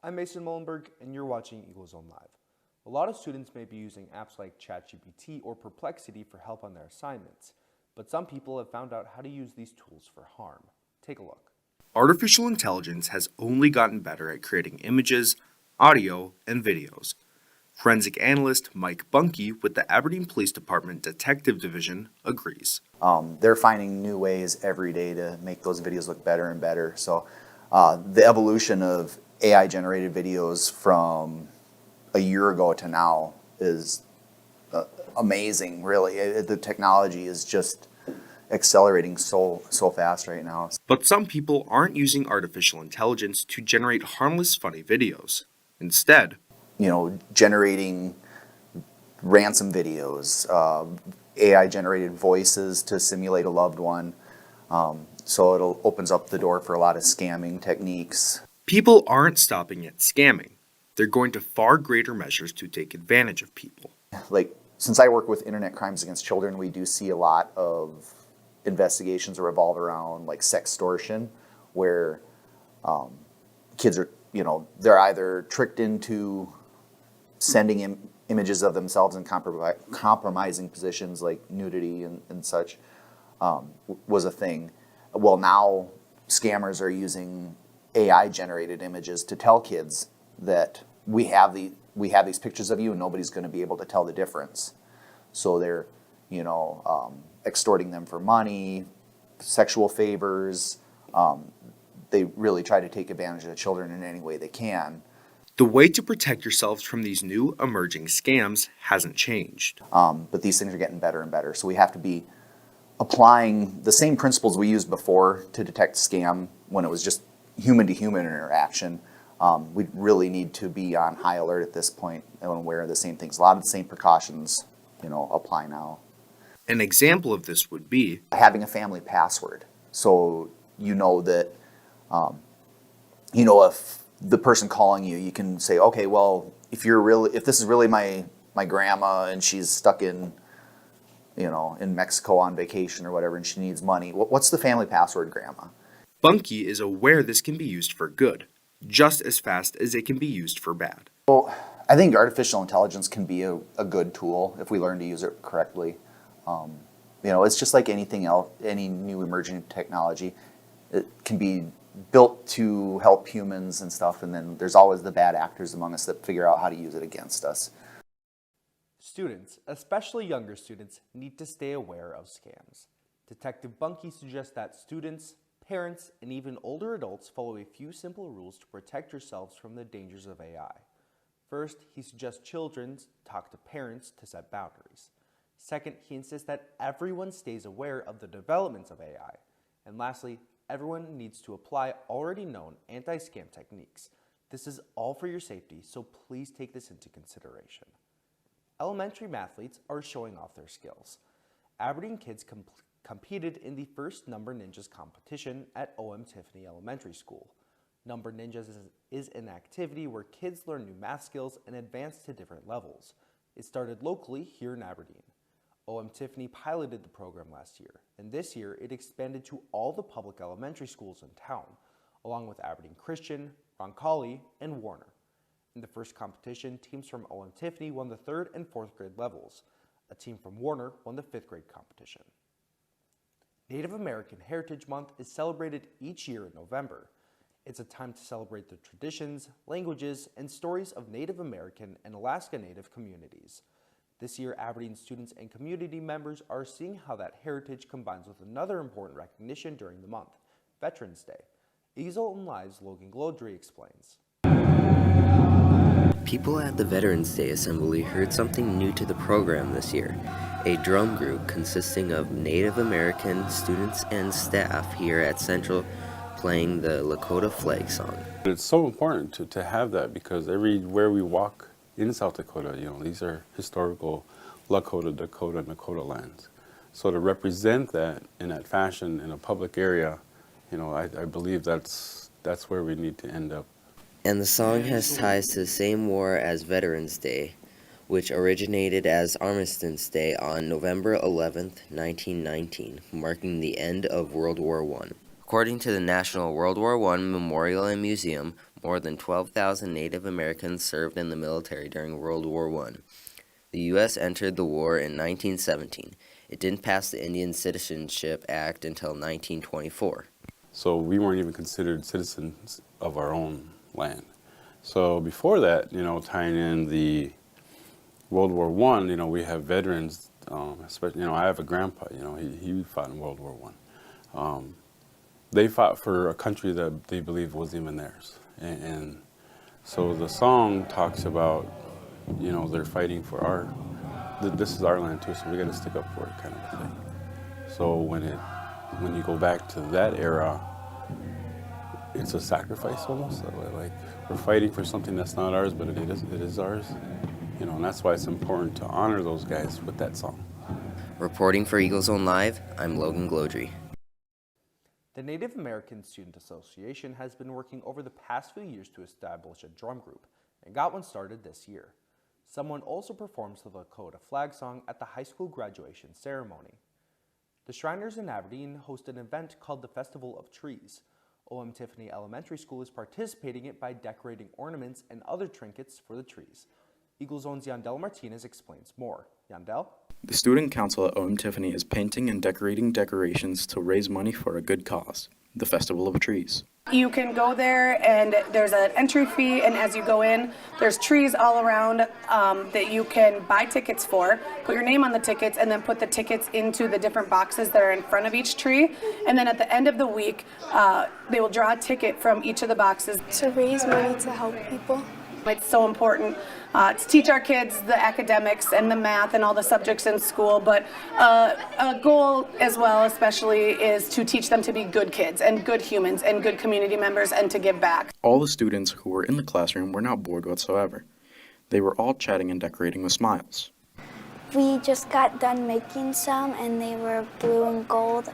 I'm Mason Mullenberg, and you're watching EagleZone Live. A lot of students may be using apps like ChatGPT or Perplexity for help on their assignments, but some people have found out how to use these tools for harm. Take a look. Artificial intelligence has only gotten better at creating images, audio, and videos. Forensic analyst Mike Bunke with the Aberdeen Police Department Detective Division agrees. They're finding new ways every day to make those videos look better and better. So the evolution of AI-generated videos from a year ago to now is amazing, really. The technology is just accelerating so fast right now. But some people aren't using artificial intelligence to generate harmless, funny videos. Instead, Generating ransom videos, AI-generated voices to simulate a loved one. So it opens up the door for a lot of scamming techniques. people aren't stopping at scamming. They're going to far greater measures to take advantage of people. Since I work with internet crimes against children, we do see a lot of investigations that revolve around sextortion, where kids are, they're either tricked into sending images of themselves in compromising positions like nudity and such was a thing. Well, now scammers are using AI-generated images to tell kids that we have these pictures of you and nobody's going to be able to tell the difference. So they're, extorting them for money, sexual favors. They really try to take advantage of the children in any way they can. The way to protect yourselves from these new emerging scams hasn't changed. But these things are getting better and better. So we have to be applying the same principles we used before to detect scam when it was just human-to-human interaction. We really need to be on high alert at this point and aware of the same things. A lot of the same precautions, apply now. An example of this would be having a family password. So that, if the person calling you, you can say, okay, well, if this is really my grandma and she's stuck in Mexico on vacation or whatever, and she needs money, what's the family password, Grandma? Bunke is aware this can be used for good, just as fast as it can be used for bad. Well, I think artificial intelligence can be a good tool if we learn to use it correctly. It's just like anything else, any new emerging technology. It can be built to help humans and stuff, and then there's always the bad actors among us that figure out how to use it against us. Students, especially younger students, need to stay aware of scams. Detective Bunke suggests that students, parents, and even older adults follow a few simple rules to protect yourselves from the dangers of AI. First, he suggests children talk to parents to set boundaries. Second, he insists that everyone stays aware of the developments of AI. And lastly, everyone needs to apply already known anti-scam techniques. This is all for your safety, so please take this into consideration. Elementary mathletes are showing off their skills. Aberdeen kids competed in the first Number Ninjas competition at OM Tiffany Elementary School. Number Ninjas is an activity where kids learn new math skills and advance to different levels. It started locally here in Aberdeen. OM Tiffany piloted the program last year, and this year it expanded to all the public elementary schools in town, along with Aberdeen Christian, Roncalli, and Warner. In the first competition, teams from OM Tiffany won the 3rd and 4th grade levels. A team from Warner won the 5th grade competition. Native American Heritage Month is celebrated each year in November. It's a time to celebrate the traditions, languages, and stories of Native American and Alaska Native communities. This year, Aberdeen students and community members are seeing how that heritage combines with another important recognition during the month, Veterans Day. EagleZone Live's Logan Glodry explains. People at the Veterans Day Assembly heard something new to the program this year. A drum group consisting of Native American students and staff here at Central playing the Lakota flag song. It's so important to have that because everywhere we walk in South Dakota, these are historical Lakota, Dakota, and Nakota lands. So to represent that in that fashion in a public area, I believe that's where we need to end up. And the song has ties to the same war as Veterans Day, which originated as Armistice Day on November 11th, 1919, marking the end of World War I. According to the National World War I Memorial and Museum, more than 12,000 Native Americans served in the military during World War I. The U.S. entered the war in 1917. It didn't pass the Indian Citizenship Act until 1924. So we weren't even considered citizens of our own land. So before that, tying in the World War I, we have veterans, especially, I have a grandpa, he fought in World War I. They fought for a country that they believed wasn't even theirs. And so the song talks about, they're fighting for this is our land too, so we got to stick up for it, kind of a thing. So when you go back to that era, it's a sacrifice almost. Like we're fighting for something that's not ours, but it is ours. And that's why it's important to honor those guys with that song. Reporting for Eagle Zone Live, I'm Logan Glodry. The Native American Student Association has been working over the past few years to establish a drum group and got one started this year. Someone also performs the Dacotah flag song at the high school graduation ceremony. The Shriners in Aberdeen host an event called the Festival of Trees. O.M. Tiffany Elementary School is participating in it by decorating ornaments and other trinkets for the trees. Eagle Zone's Yandel Martinez explains more. Yandel? The Student Council at O.M. Tiffany is painting and decorating decorations to raise money for a good cause, the Festival of Trees. You can go there and there's an entry fee, and as you go in, there's trees all around that you can buy tickets for, put your name on the tickets, and then put the tickets into the different boxes that are in front of each tree. And then at the end of the week, they will draw a ticket from each of the boxes. To raise money to help people. It's so important to teach our kids the academics and the math and all the subjects in school, but a goal as well especially is to teach them to be good kids and good humans and good community members and to give back. All the students who were in the classroom were not bored whatsoever. They were all chatting and decorating with smiles. We just got done making some and they were blue and gold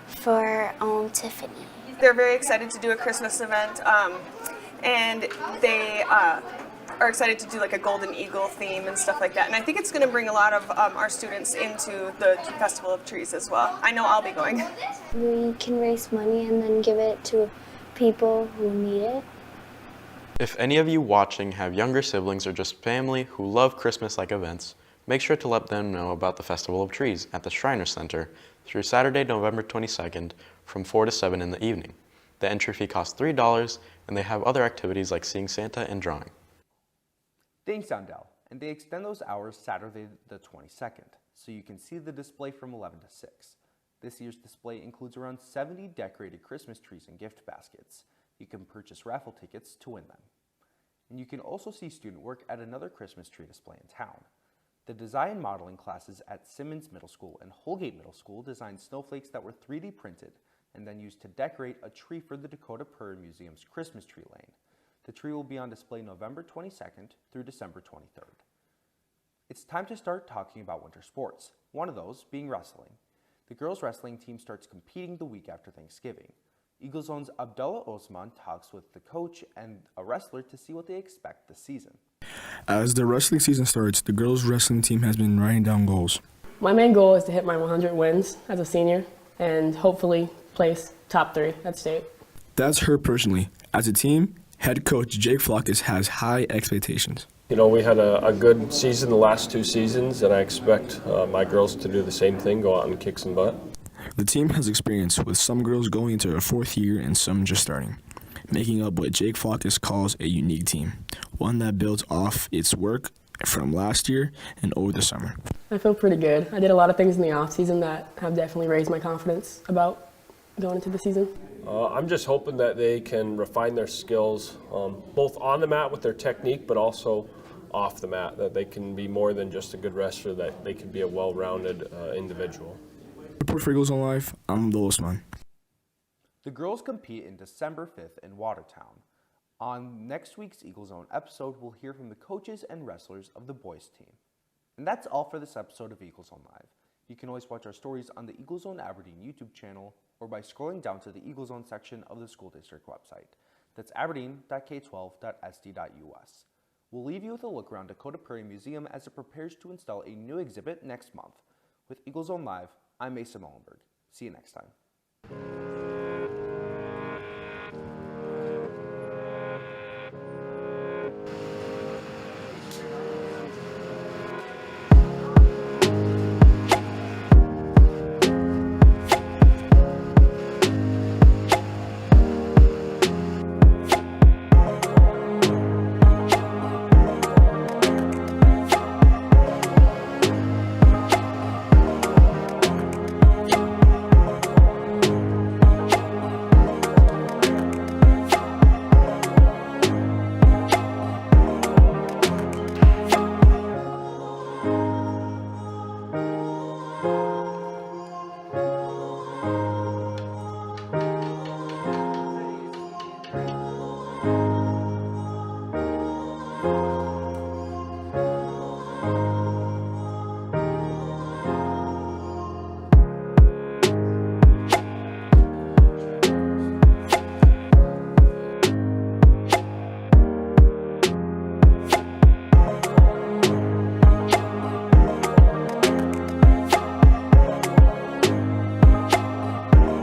for Tiffany. They're very excited to do a Christmas event. And they are excited to do like a golden eagle theme and stuff like that. And I think it's going to bring a lot of our students into the Festival of Trees as well. I know I'll be going. We can raise money and then give it to people who need it. If any of you watching have younger siblings or just family who love Christmas-like events, make sure to let them know about the Festival of Trees at the Shriner Center through Saturday, November 22nd from 4 to 7 in the evening. The entry fee costs $3, and they have other activities like seeing Santa and drawing. Thanks, Yandel. And they extend those hours Saturday the 22nd, so you can see the display from 11 to 6. This year's display includes around 70 decorated Christmas trees and gift baskets. You can purchase raffle tickets to win them. And you can also see student work at another Christmas tree display in town. The design modeling classes at Simmons Middle School and Holgate Middle School designed snowflakes that were 3D printed and then used to decorate a tree for the Dacotah Prairie Museum's Christmas tree lane. The tree will be on display November 22nd through December 23rd. It's time to start talking about winter sports, one of those being wrestling. The girls' wrestling team starts competing the week after Thanksgiving. Eagle Zone's Abdullah Osman talks with the coach and a wrestler to see what they expect this season. As the wrestling season starts, the girls' wrestling team has been writing down goals. My main goal is to hit my 100 wins as a senior and hopefully place top 3 at state. That's her personally. As a team, head coach Jake Flockus has high expectations. We had a good season the last 2 seasons, and I expect my girls to do the same thing, go out and kick some butt. The team has experience, with some girls going into their 4th year and some just starting, making up what Jake Flockus calls a unique team, one that builds off its work from last year and over the summer. I feel pretty good. I did a lot of things in the off-season that have definitely raised my confidence about going into the season. I'm just hoping that they can refine their skills, both on the mat with their technique, but also off the mat, that they can be more than just a good wrestler, that they can be a well-rounded individual. Report for Eagles on Live, I'm Abdullah Osman. The girls compete in December 5th in Watertown. On next week's Eagle Zone episode, we'll hear from the coaches and wrestlers of the boys team. And that's all for this episode of Eagle Zone Live. You can always watch our stories on the Eagle Zone Aberdeen YouTube channel or by scrolling down to the Eagle Zone section of the school district website. That's aberdeen.k12.sd.us. We'll leave you with a look around Dacotah Prairie Museum as it prepares to install a new exhibit next month. With Eagle Zone Live, I'm Mason Mullenberg. See you next time.